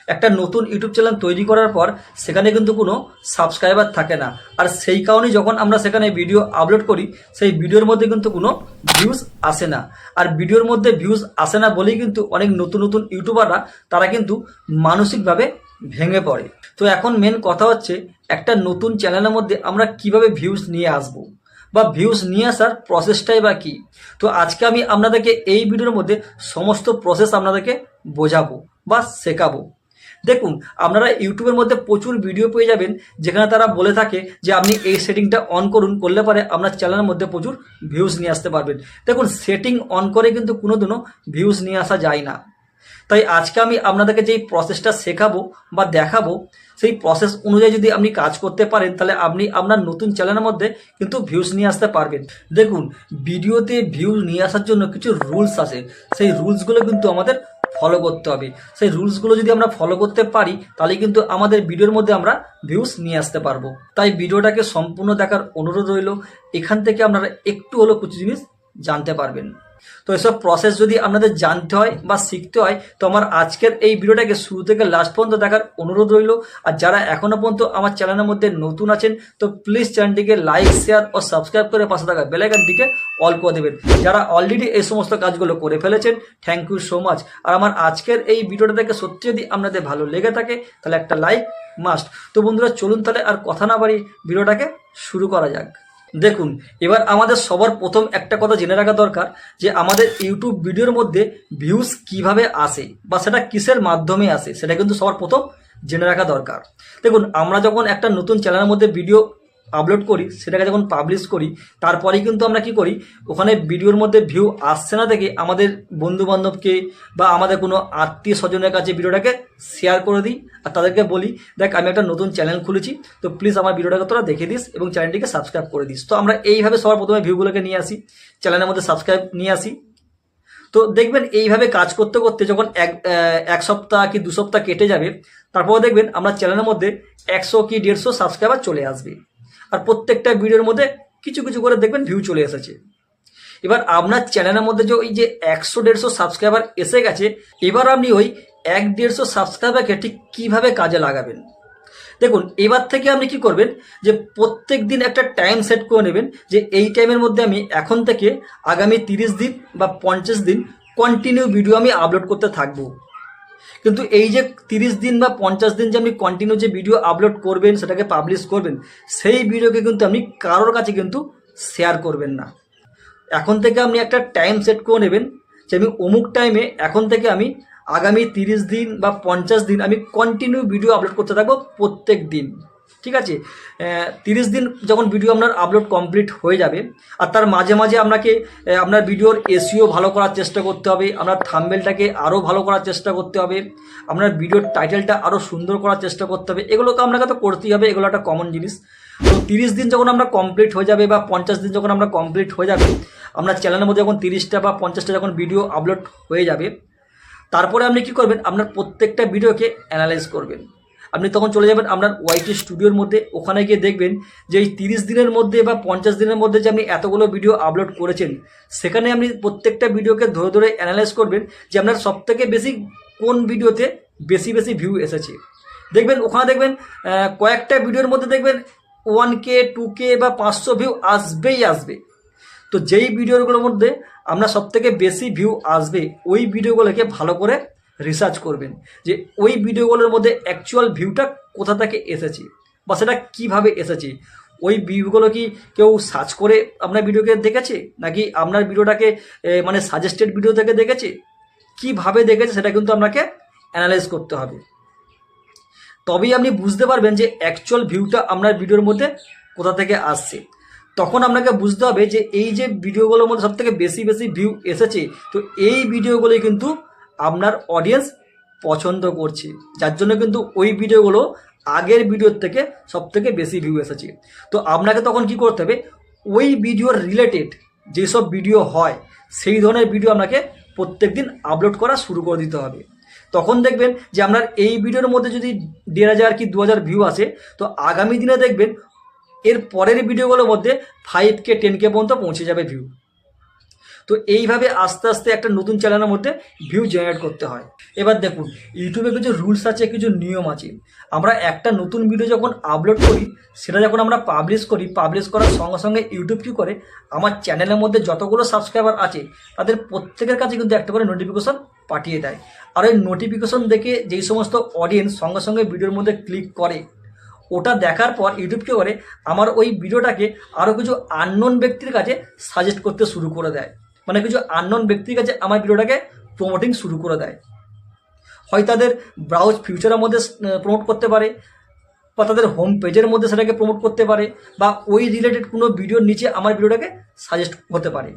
একটা নতুন YouTube channel তৈরি করার পর সেখানে কিন্তু কোনো সাবস্ক্রাইবার থাকে না, আর সেই কারণেই যখন আমরা সেখানে ভিডিও আপলোড করি সেই ভিডিওর মধ্যে কিন্তু কোনো ভিউজ আসে না। আর ভিডিওর মধ্যে ভিউজ আসে না বলেই কিন্তু অনেক নতুন নতুন ইউটিউবাররা তারা কিন্তু মানসিকভাবে ভেঙে পড়ে। তো এখন মেন কথা হচ্ছে একটা নতুন চ্যানেলের মধ্যে আমরা কিভাবে ভিউজ নিয়ে আসব বা ভিউজ নিয়ে আসার প্রসেসটাই বা কী। তো আজকে আমি আপনাদেরকে এই ভিডিওর মধ্যে সমস্ত প্রসেস আপনাদেরকে বোঝাবো বা শেখাবো। দেখুন, আপনারা ইউটিউবের মধ্যে প্রচুর ভিডিও পেয়ে যাবেন যেখানে তারা বলে থাকে যে আপনি এই সেটিংটা অন করুন, করলে পরে আপনার চ্যানেলের মধ্যে প্রচুর ভিউজ নিয়ে আসতে পারবেন। দেখুন, সেটিং অন করে কিন্তু কোনোদিনও ভিউজ নিয়ে আসা যায় না। তাই আজকে আমি আপনাদেরকে যেই প্রসেসটা শেখাবো বা দেখাবো সেই প্রসেস অনুযায়ী যদি আপনি কাজ করতে পারেন তাহলে আপনি আপনার নতুন চ্যানেলের মধ্যে কিন্তু ভিউজ নিয়ে আসতে পারবেন। দেখুন, ভিডিওতে ভিউজ নিয়ে আসার জন্য কিছু রুলস আছে, সেই রুলসগুলো কিন্তু আমাদের ফলো করতে হবে। সেই রুলসগুলো যদি আমরা ফলো করতে পারি তাহলে কিন্তু আমাদের ভিডিওর মধ্যে আমরা ভিউজ নিয়ে আসতে পারবো। তাই ভিডিওটাকে সম্পূর্ণ দেখার অনুরোধ রইল, এখান থেকে আপনারা একটু হলেও কিছু জিনিস জানতে পারবেন। তো এসব প্রসেস যদি আপনাদের জানতে হয় বা শিখতে হয় তো আমার আজকের এই ভিডিওটাকে শুরু থেকে লাস্ট পর্যন্ত দেখার অনুরোধ রইল। আর যারা এখনও পর্যন্ত আমার চ্যানেলের মধ্যে নতুন আছেন তো প্লিজ চ্যানেলটিকে লাইক, শেয়ার ও সাবস্ক্রাইব করে পাশে থাকা বেল আইকনটিকে অল করে দেবেন। যারা অলরেডি এই সমস্ত কাজগুলো করে ফেলেছেন থ্যাংক ইউ সো মাচ। আর আমার আজকের এই ভিডিওটা দেখে সত্যি যদি আপনাদের ভালো লেগে থাকে তাহলে একটা লাইক মাস্ট। তো বন্ধুরা চলুন তাহলে আর কথা না বাড়িয়ে ভিডিওটাকে শুরু করা যাক। দেখুন, এবার আমাদের সবার প্রথম একটা কথা জেনে রাখা দরকার যে আমাদের ইউটিউব ভিডিওর মধ্যে ভিউজ কিভাবে আসে বা সেটা কিসের মাধ্যমে আসে সেটা কিন্তু সবার প্রথম জেনে রাখা দরকার। দেখুন, আমরা যখন একটা নতুন চ্যানেলের মধ্যে ভিডিও আপলোড করি, সেটাকে যখন পাবলিশ করি, তারপরেই কিন্তু আমরা কি করি, ওখানে ভিডিওর মধ্যে ভিউ আসছে না দেখে আমাদের বন্ধুবান্ধবকে বা আমাদের কোনো আত্মীয় স্বজনের কাছে ভিডিওটাকে শেয়ার করে দিই আর তাদেরকে বলি, দেখ আমি একটা নতুন চ্যানেল খুলেছি, তো প্লিজ আমার ভিডিওটাকে তোরা দেখে দিস এবং চ্যানেলটিকে সাবস্ক্রাইব করে দিস। তো আমরা এইভাবে সবার প্রথমে ভিউগুলোকে নিয়ে আসি, চ্যানেলের মধ্যে সাবস্ক্রাইব নিয়ে আসি। তো দেখবেন এইভাবে কাজ করতে করতে যখন এক সপ্তাহ কি 2 সপ্তাহ কেটে যাবে, তারপর দেখবেন আমরা চ্যানেলের মধ্যে 100 কি 150 সাবস্ক্রাইবার চলে আসবে। আর প্রত্যেকটা ভিডিওর মধ্যে কিছু কিছু করে দেখবেন ভিউ চলে এসেছে। এবার আপনার চ্যানেলের মধ্যে যে ওই যে 100-150 সাবস্ক্রাইবার এসে গেছে, এবার আপনি ওই 100-150 সাবস্ক্রাইবারকে ঠিক কীভাবে কাজে লাগাবেন। দেখুন, এবার থেকে আপনি কি করবেন যে প্রত্যেক দিন একটা টাইম সেট করে নেবেন যে এই টাইমের মধ্যে আমি এখন থেকে আগামী 30 দিন বা 50 দিন কন্টিনিউ ভিডিও আমি আপলোড করতে থাকবো। কিন্তু এই যে 30 দিন বা 50 দিন যে আপনি কন্টিনিউ যে ভিডিও আপলোড করবেন, সেটাকে পাবলিশ করবেন, সেই ভিডিওকে কিন্তু আপনি কারোর কাছে কিন্তু শেয়ার করবেন না। এখন থেকে আপনি একটা টাইম সেট করে নেবেন যে আমি অমুক টাইমে এখন থেকে আমি আগামী 30 দিন বা 50 দিন আমি কন্টিনিউ ভিডিও আপলোড করতে থাকবো প্রত্যেক দিন। ঠিক আছে, 30 দিন যখন ভিডিও আপনার আপলোড কমপ্লিট হয়ে যাবে আর তার মাঝে মাঝে আপনাকে আপনার ভিডিওর এসইও ভালো করার চেষ্টা করতে হবে, আপনার থাম্বনেলটাকে আরও ভালো করার চেষ্টা করতে হবে, আপনার ভিডিওর টাইটেলটা আরও সুন্দর করার চেষ্টা করতে হবে। এগুলোকে আপনাকে তো করতেই হবে, এগুলো একটা কমন জিনিস। তো 30 দিন যখন আমরা কমপ্লিট হয়ে যাবে বা 50 দিন যখন আমরা কমপ্লিট হয়ে যাবে, আপনার চ্যানেলের মধ্যে যখন 30টা বা 50টা যখন ভিডিও আপলোড হয়ে যাবে, তারপরে আপনি কি করবেন, আপনার প্রত্যেকটা ভিডিওকে অ্যানালাইজ করবেন। আপনি তখন চলে যাবেন আপনার ওয়াইটি স্টুডিওর মধ্যে, ওখানে গিয়ে দেখবেন যে এই 30 দিনের মধ্যে বা 50 দিনের মধ্যে যে আপনি এতগুলো ভিডিও আপলোড করেছেন, সেখানে আপনি প্রত্যেকটা ভিডিওকে ধরে ধরে অ্যানালাইজ করবেন যে আপনার সবথেকে বেশি কোন ভিডিওতে বেশি বেশি ভিউ এসেছে। দেখবেন ওখানে দেখবেন কয়েকটা ভিডিওর মধ্যে দেখবেন 1K 2K বা 500 ভিউ আসবেই আসবে। তো যেই ভিডিওগুলোর মধ্যে আপনার সবথেকে বেশি ভিউ আসবে ওই ভিডিওগুলোকে ভালো করে রিসার্চ করবেন যে ওই ভিডিওগুলোর মধ্যে অ্যাকচুয়াল ভিউটা কোথা থেকে এসেছে বা সেটা কীভাবে এসেছে। ওই ভিউগুলো কি কেউ সার্চ করে আপনার ভিডিওকে দেখেছে, নাকি আপনার ভিডিওটাকে মানে সাজেস্টেড ভিডিও থেকে দেখেছে, কীভাবে দেখেছে সেটা কিন্তু আপনাকে অ্যানালাইজ করতে হবে। তবেই আপনি বুঝতে পারবেন যে অ্যাকচুয়াল ভিউটা আপনার ভিডিওর মধ্যে কোথা থেকে আসছে। তখন আপনাকে বুঝতে হবে যে এই যে ভিডিওগুলোর মধ্যে সবথেকে বেশি বেশি ভিউ এসেছে, তো এই ভিডিওগুলোই কিন্তু আপনার অডিয়েন্স পছন্দ করছে, যার জন্য কিন্তু ওই ভিডিওগুলো আগের ভিডিওর থেকে সবথেকে বেশি ভিউ এসেছে। তো আপনাকে তখন কি করতে হবে, ওই ভিডিওর রিলেটেড যেসব ভিডিও হয় সেই ধরনের ভিডিও আপনাকে প্রত্যেক দিন আপলোড করা শুরু করে দিতে হবে। তখন দেখবেন যে আপনার এই ভিডিওর মধ্যে যদি 1,500 কি 2,000 ভিউ আসে, তো আগামী দিনে দেখবেন এর পরের ভিডিওগুলোর মধ্যে 5K 10K পর্যন্ত পৌঁছে যাবে ভিউ। তো এইভাবে আস্তে আস্তে একটা নতুন চ্যানেলের মধ্যে ভিউ জেনারেট করতে হয়। এবার দেখুন, ইউটিউবে কিছু রুলস আছে, কিছু নিয়ম আছে। আমরা একটা নতুন ভিডিও যখন আপলোড করি, সেটা যখন আমরা পাবলিশ করার সঙ্গে সঙ্গে ইউটিউব কী করে, আমার চ্যানেলের মধ্যে যতগুলো সাবস্ক্রাইবার আছে তাদের প্রত্যেকের কাছে কিন্তু একটা করে নোটিফিকেশন পাঠিয়ে দেয়। আর ওই নোটিফিকেশন দেখে যেই সমস্ত অডিয়েন্স সঙ্গে সঙ্গে ভিডিওর মধ্যে ক্লিক করে, ওটা দেখার পর ইউটিউব কী করে, আমার ওই ভিডিওটাকে আরও কিছু আননোন ব্যক্তির কাছে সাজেস্ট করতে শুরু করে দেয়। মানে কিছু আননোন ব্যক্তির কাছে আমার ভিডিওটাকে প্রমোটিং শুরু করে দেয়। হয় তাদের ব্রাউজ ফিউচারের মধ্যে প্রমোট করতে পারে, বা তাদের হোম পেজের মধ্যে সেটাকে প্রমোট করতে পারে, বা ওই রিলেটেড কোনো ভিডিওর নিচে আমার ভিডিওটাকে সাজেস্ট হতে পারে।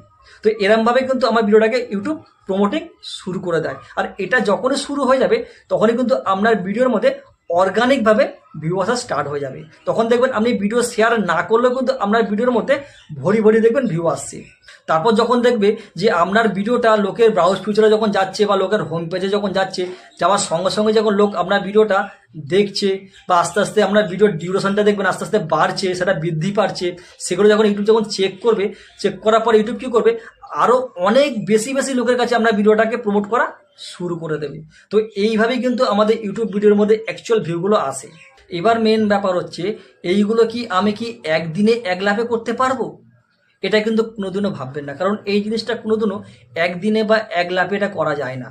তো এরমভাবে কিন্তু আমার ভিডিওটাকে ইউটিউব প্রমোটিং শুরু করে দেয়। আর এটা যখনই শুরু হয়ে যাবে তখনই কিন্তু আপনার ভিডিওর মধ্যে অর্গানিকভাবে ভিউ আসা স্টার্ট হয়ে যাবে। তখন দেখবেন আপনি ভিডিও শেয়ার না করলেও কিন্তু আপনার ভিডিওর মধ্যে ভরি ভরি দেখবেন ভিউ আসছে। তারপর যখন দেখবে যে আপনার ভিডিওটা লোকের ব্রাউজ ফিউচারে যখন যাচ্ছে বা লোকের হোম পেজে যখন যাচ্ছে, যাওয়ার সঙ্গে সঙ্গে যখন লোক আপনার ভিডিওটা দেখছে, বা আস্তে আস্তে আপনার ভিডিওর ডিউরেশনটা দেখবেন আস্তে আস্তে বাড়ছে, সেটা বৃদ্ধি পাচ্ছে, সেগুলো যখন ইউটিউব যখন চেক করবে, চেক করার পর ইউটিউব কী করবে, আরও অনেক বেশি বেশি লোকের কাছে আপনার ভিডিওটাকে প্রমোট করা শুরু করে দেবে। তো এইভাবেই কিন্তু আমাদের ইউটিউব ভিডিওর মধ্যে অ্যাকচুয়াল ভিউগুলো আসে। এবার মেন ব্যাপার হচ্ছে, এইগুলো কি আমি কি একদিনে এক লাভে করতে পারবো? এটা কিন্তু কোনোদিনও ভাববেন না, কারণ এই জিনিসটা কোনোদিনও একদিনে বা এক লাভে এটা করা যায় না।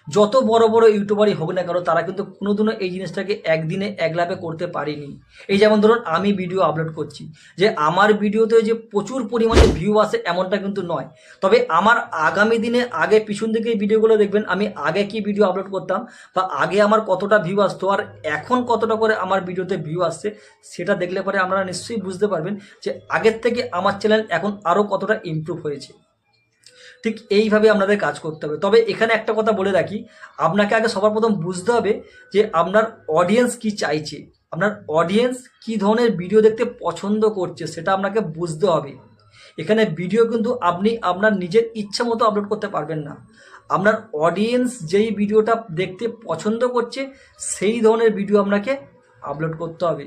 যত বড় বড় ইউটিউবারই হোক না কেন, তারা কিন্তু কোনোদিনও এই জিনিসটাকে একদিনে এক লাভে করতে পারেনি। এই যেমন ধরুন, আমি ভিডিও আপলোড করছি, যে আমার ভিডিওতে যে প্রচুর পরিমাণে ভিউ আসে এমনটা কিন্তু নয়। তবে আমার আগামী দিনে আগে পিছন দিকে এই ভিডিওগুলো দেখবেন, আমি আগে কি ভিডিও আপলোড করতাম, বা আগে আমার কতটা ভিউ আসতো, আর এখন কতটা করে আমার ভিডিওতে ভিউ আসছে, সেটা দেখলে পরে আপনারা নিশ্চয়ই বুঝতে পারবেন যে আগের থেকে আমার চ্যানেল এখন আরও কতটা ইমপ্রুভ হয়েছে। ঠিক এইভাবে আপনাদের কাজ করতে হবে। তবে এখানে একটা কথা বলে রাখি, আপনাকে আগে সবার প্রথম বুঝতে হবে যে আপনার অডিয়েন্স কি চাইছে, আপনার অডিয়েন্স কি ধরনের ভিডিও দেখতে পছন্দ করছে, সেটা আপনাকে বুঝতে হবে। এখানে ভিডিও কিন্তু আপনি আপনার নিজের ইচ্ছা মতো আপলোড করতে পারবেন না। আপনার অডিয়েন্স যেই ভিডিওটা দেখতে পছন্দ করছে সেই ধরনের ভিডিও আপনাকে আপলোড করতে হবে।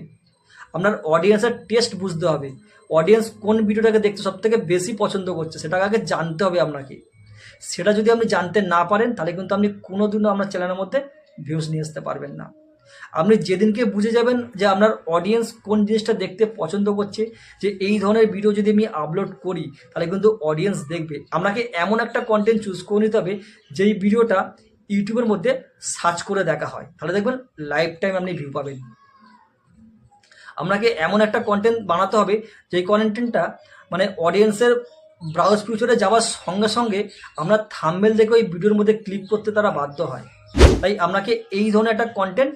আপনার অডিয়েন্সের টেস্ট বুঝতে হবে, অডিয়েন্স কোন ভিডিওটাকে দেখতে সবথেকে বেশি পছন্দ করছে সেটাকে আগে জানতে হবে আপনাকে। সেটা যদি আপনি জানতে না পারেন, তাহলে কিন্তু আপনি কোনোদিনও আপনার চ্যানেলের মধ্যে ভিউজ নিয়ে আসতে পারবেন না। আপনি যেদিনকে বুঝে যাবেন যে আপনার অডিয়েন্স কোন জিনিসটা দেখতে পছন্দ করছে, যে এই ধরনের ভিডিও যদি আমি আপলোড করি তাহলে কিন্তু অডিয়েন্স দেখবে, আপনাকে এমন একটা কন্টেন্ট চুজ করে নিতে হবে যেই ভিডিওটা ইউটিউবের মধ্যে সার্চ করে দেখা হয়, তাহলে দেখবেন লাইফ টাইম আপনি ভিউ পাবেন। আপনাকে এমন একটা কন্টেন্ট বানাতে হবে যেই কন্টেন্টটা মানে অডিয়েন্সের ব্রাউজ ফিউচারে যাওয়ার সঙ্গে সঙ্গে আপনার থাম্বনেল দেখে ওই ভিডিওর মধ্যে ক্লিক করতে তারা বাধ্য হয়। তাই আপনাকে এই ধরনের একটা কন্টেন্ট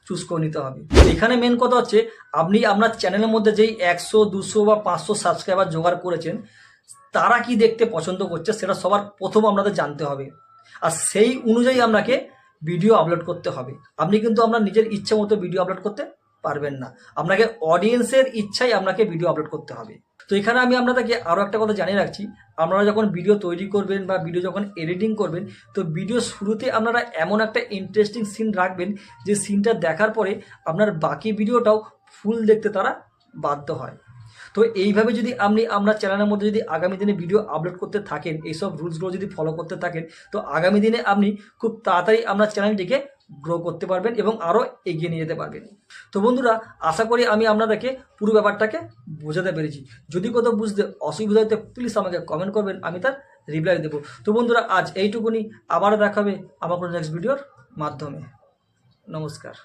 চুজ করে নিতে হবে। এখানে মেন কথা হচ্ছে, আপনি আপনার চ্যানেলের মধ্যে যেই 100, 200 বা 500 সাবস্ক্রাইবার জোগাড় করেছেন, তারা কি দেখতে পছন্দ করছে সেটা সবার প্রথম আপনাদের জানতে হবে। আর সেই অনুযায়ী আপনাকে ভিডিও আপলোড করতে হবে। আপনি কিন্তু আপনার নিজের ইচ্ছে মতো ভিডিও আপলোড করতে পারবেন না, আপনাকে অডিয়েন্সের ইচ্ছাই আপনাকে ভিডিও আপলোড করতে হবে। তো এখানে আমি আপনাদেরকে আরও একটা কথা জানিয়ে রাখছি, আপনারা যখন ভিডিও তৈরি করবেন বা ভিডিও যখন এডিটিং করবেন, তো ভিডিও শুরুতে আপনারা এমন একটা ইন্টারেস্টিং সিন রাখবেন যে সিনটা দেখার পরে আপনার বাকি ভিডিওটাও ফুল দেখতে তারা বাধ্য হয়। তো এইভাবে যদি আপনি আপনার চ্যানেলের মধ্যে যদি আগামী দিনে ভিডিও আপলোড করতে থাকেন, এইসব রুলসগুলো যদি ফলো করতে থাকেন, তো আগামী দিনে আপনি খুব তাড়াতাড়ি আপনার চ্যানেলটিকে গ্রো করতে পারবেন এবং আরও এগিয়ে নিয়ে যেতে পারবেন। তো বন্ধুরা, আশা করি আমি আপনাদেরকে পুরো ব্যাপারটাকে বোঝাতে পেরেছি। যদি কোথাও বুঝতে অসুবিধা হতে প্লিজ আমাকে কমেন্ট করবেন, আমি তার রিপ্লাই দেবো। তো বন্ধুরা, আজ এইটুকুনি, আবারও দেখাবে আমার কোনো নেক্সট ভিডিওর মাধ্যমে। নমস্কার।